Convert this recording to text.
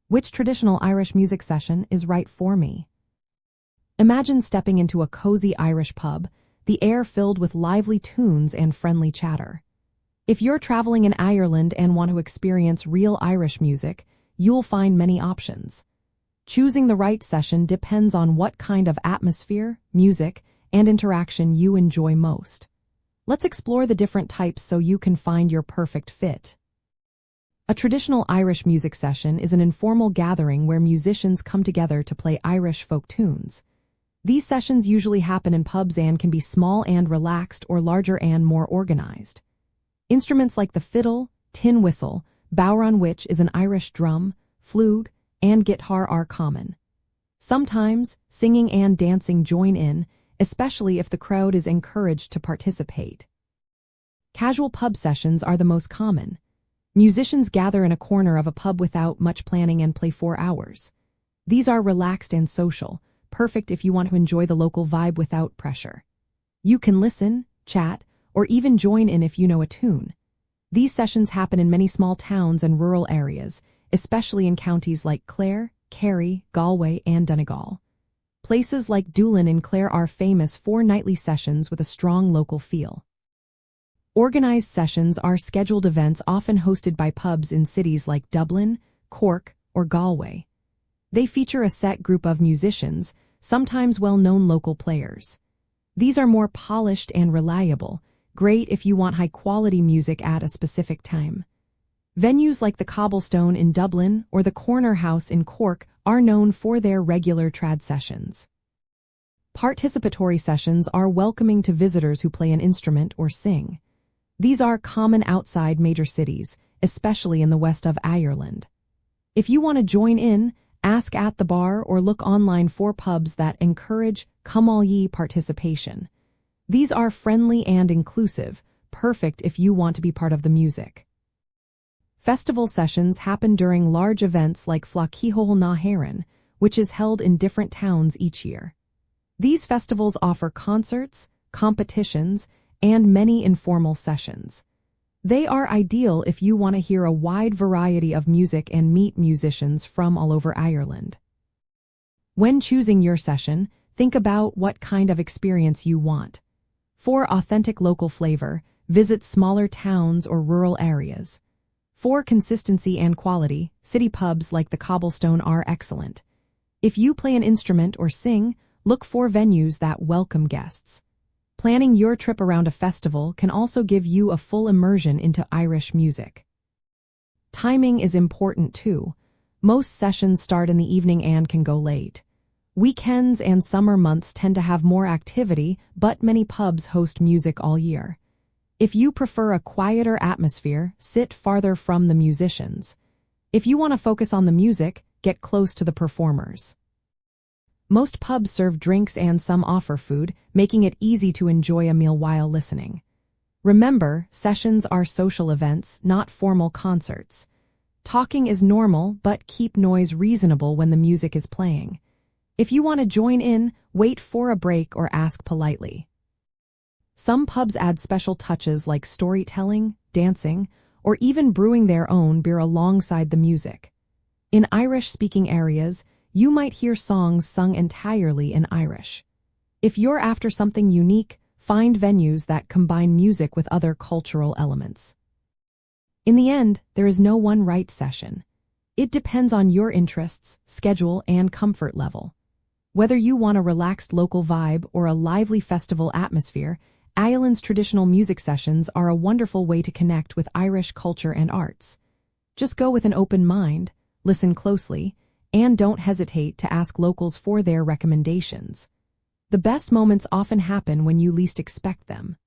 Which traditional Irish music session is right for me? Imagine stepping into a cozy Irish pub, the air filled with lively tunes and friendly chatter. If you're traveling in Ireland and want to experience real Irish music, you'll find many options. Choosing the right session depends on what kind of atmosphere, music, and interaction you enjoy most. Let's explore the different types so you can find your perfect fit. A traditional Irish music session is an informal gathering where musicians come together to play Irish folk tunes. These sessions usually happen in pubs and can be small and relaxed or larger and more organized. Instruments like the fiddle, tin whistle, bodhrán, which is an Irish drum, flute, and guitar are common. Sometimes, singing and dancing join in, especially if the crowd is encouraged to participate. Casual pub sessions are the most common. Musicians gather in a corner of a pub without much planning and play 4 hours. These are relaxed and social, perfect if you want to enjoy the local vibe without pressure. You can listen, chat, or even join in if you know a tune. These sessions happen in many small towns and rural areas, especially in counties like Clare, Kerry, Galway, and Donegal. Places like Doolin in Clare are famous for nightly sessions with a strong local feel. Organized sessions are scheduled events often hosted by pubs in cities like Dublin, Cork, or Galway. They feature a set group of musicians, sometimes well-known local players. These are more polished and reliable, great if you want high-quality music at a specific time. Venues like the Cobblestone in Dublin or the Corner House in Cork are known for their regular trad sessions. Participatory sessions are welcoming to visitors who play an instrument or sing. These are common outside major cities, especially in the west of Ireland. If you want to join in, ask at the bar or look online for pubs that encourage come-all-ye participation. These are friendly and inclusive, perfect if you want to be part of the music. Festival sessions happen during large events like Flaithchíochal na hÉireann, which is held in different towns each year. These festivals offer concerts, competitions, and many informal sessions. They are ideal if you want to hear a wide variety of music and meet musicians from all over Ireland. When choosing your session, think about what kind of experience you want. For authentic local flavor, visit smaller towns or rural areas. For consistency and quality, city pubs like the Cobblestone are excellent. If you play an instrument or sing, look for venues that welcome guests. Planning your trip around a festival can also give you a full immersion into Irish music. Timing is important too. Most sessions start in the evening and can go late. Weekends and summer months tend to have more activity, but many pubs host music all year. If you prefer a quieter atmosphere, sit farther from the musicians. If you want to focus on the music, get close to the performers. Most pubs serve drinks and some offer food, making it easy to enjoy a meal while listening. Remember, sessions are social events, not formal concerts. Talking is normal, but keep noise reasonable when the music is playing. If you want to join in, wait for a break or ask politely. Some pubs add special touches like storytelling, dancing, or even brewing their own beer alongside the music. In Irish-speaking areas, you might hear songs sung entirely in Irish. If you're after something unique, find venues that combine music with other cultural elements. In the end, there is no one right session. It depends on your interests, schedule, and comfort level. Whether you want a relaxed local vibe or a lively festival atmosphere, Ireland's traditional music sessions are a wonderful way to connect with Irish culture and arts. Just go with an open mind, listen closely, and don't hesitate to ask locals for their recommendations. The best moments often happen when you least expect them.